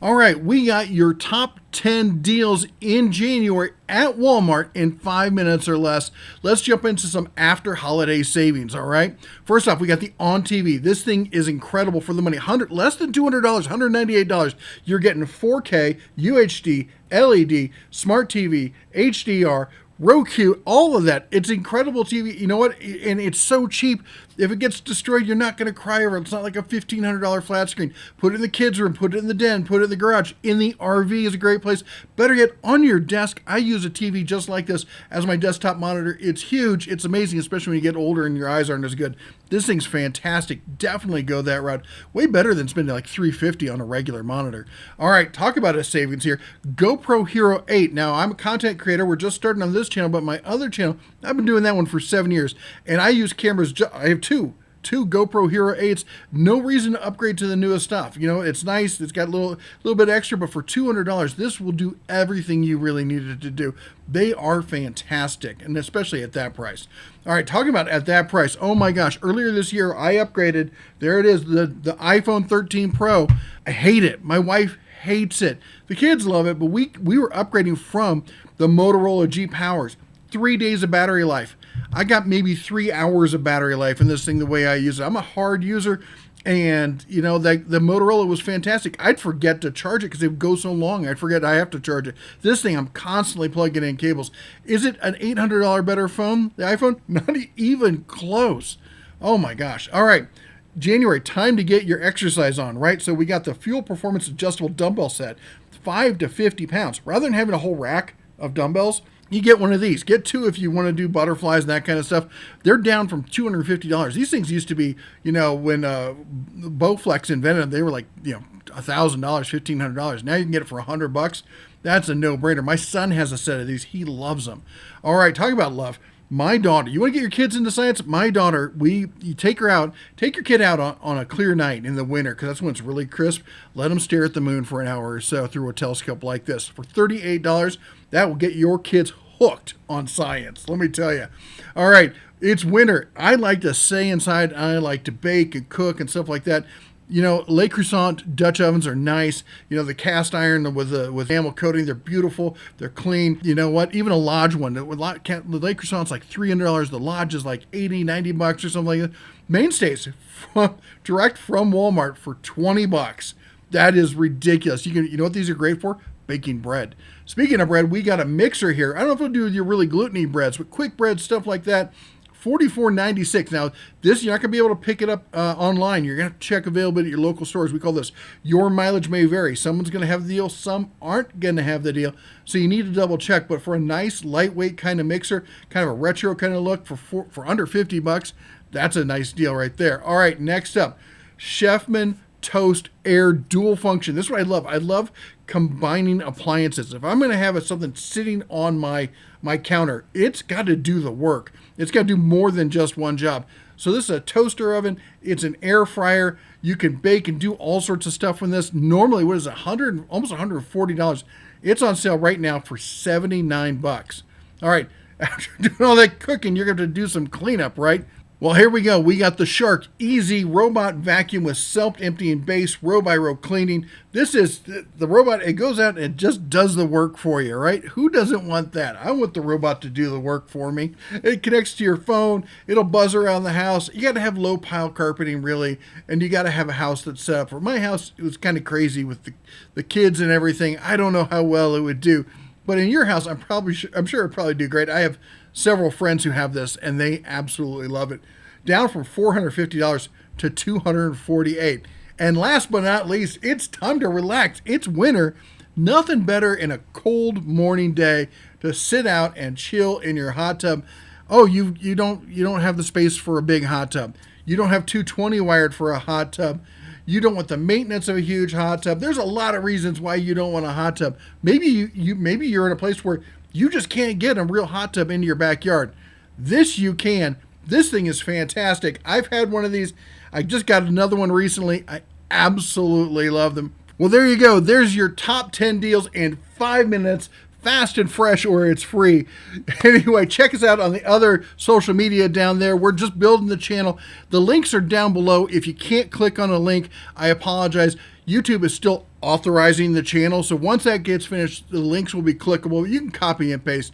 All right, we got your top 10 deals in January at Walmart in 5 minutes or less. Let's jump into some after holiday savings, all right? First off, we got the On TV. This thing is incredible for the money. Less than $200, $198. You're getting 4K, UHD, LED, Smart TV, HDR, Roku, all of that. It's incredible TV. You know what? And it's so cheap. If it gets destroyed, you're not going to cry over it. It's not like a $1,500 flat screen. Put it in the kids' room, put it in the den, put it in the garage. In the RV is a great place. Better yet, on your desk. I use a TV just like this as my desktop monitor. It's huge. It's amazing, especially when you get older and your eyes aren't as good. This thing's fantastic. Definitely go that route. Way better than spending like $350 on a regular monitor. All right, talk about a savings here. GoPro Hero 8. Now, I'm a content creator. We're just starting on this channel, but my other channel, I've been doing that one for 7 years. And I use cameras. I have two GoPro Hero 8s. No reason to upgrade to the newest stuff. You know, it's nice. It's got a little bit extra, but for $200, this will do everything you really needed to do. They are fantastic, and especially at that price. All right, talking about at that price. Oh my gosh, earlier this year, I upgraded. There it is, the iPhone 13 Pro. I hate it. My wife hates it. The kids love it, but we were upgrading from the Motorola G Powers. 3 days of battery life. I got maybe 3 hours of battery life in this thing the way I use it. I'm a hard user, and you know, the Motorola was fantastic. I'd forget to charge it because it would go so long. I'd forget I have to charge it. This thing, I'm constantly plugging in cables. Is it an $800 better phone, the iPhone? Not even close. Oh my gosh. All right. January, time to get your exercise on, right? So we got the Fuel Performance Adjustable Dumbbell Set, 5 to 50 pounds. Rather than having a whole rack of dumbbells, you get one of these. Get two if you want to do butterflies and that kind of stuff. They're down from $250. These things used to be, you know, when Bowflex invented them, they were like, you know, $1,000, $1,500. Now you can get it for $100. That's a no-brainer. My son has a set of these. He loves them. All right, talking about love. My daughter, you want to get your kids into science? My daughter, you take your kid out on a clear night in the winter, because that's when it's really crisp. Let them stare at the moon for an hour or so through a telescope like this. For $38, that will get your kids hooked on science, let me tell you. All right, it's winter. I like to stay inside. I like to bake and cook and stuff like that. You know, Le Creuset Dutch ovens are nice. You know, the cast iron with enamel coating, they're beautiful. They're clean. You know what? Even a Lodge one. The Le Creuset's like $300. The Lodge is like $80, $90 or something like that. Mainstays, direct from Walmart for $20. That is ridiculous. You know what these are great for? Baking bread. Speaking of bread, we got a mixer here. I don't know if it'll do with your really gluten-y breads, but quick bread, stuff like that. $44.96. Now, this, you're not going to be able to pick it up online. You're going to have to check availability at your local stores. We call this your mileage may vary. Someone's going to have the deal. Some aren't going to have the deal. So you need to double check. But for a nice, lightweight kind of mixer, kind of a retro kind of look for under $50, that's a nice deal right there. All right, next up, Chefman Toast Air Dual Function. This is what I love. I love combining appliances. If I'm going to have something sitting on my counter, it's got to do the work. It's got to do more than just one job. So this is a toaster oven. It's an air fryer. You can bake and do all sorts of stuff with this. Normally, what is it, almost $140? It's on sale right now for $79. All right, after doing all that cooking, you're going to have to do some cleanup, right? Well, here we go. We got the Shark Easy Robot Vacuum with self-emptying base, row-by-row cleaning. This is the robot. It goes out and it just does the work for you, right? Who doesn't want that? I want the robot to do the work for me. It connects to your phone. It'll buzz around the house. You got to have low pile carpeting, really, and you got to have a house that's set up. For my house, it was kind of crazy with the kids and everything. I don't know how well it would do. But in your house, I'm sure it'd probably do great. I have several friends who have this, and they absolutely love it. Down from $450 to $248. And last but not least, it's time to relax. It's winter. Nothing better in a cold morning day to sit out and chill in your hot tub. Oh, you don't have the space for a big hot tub. You don't have 220 wired for a hot tub. You don't want the maintenance of a huge hot tub. There's a lot of reasons why you don't want a hot tub. Maybe you're in a place where you just can't get a real hot tub into your backyard. This you can. This thing is fantastic. I've had one of these. I just got another one recently. I absolutely love them. Well, there you go. There's your top 10 deals in 5 minutes. Fast and fresh, or it's free. Anyway, check us out on the other social media down there. We're just building the channel. The links are down below. If you can't click on a link, I apologize. YouTube is still authorizing the channel. So once that gets finished, the links will be clickable. You can copy and paste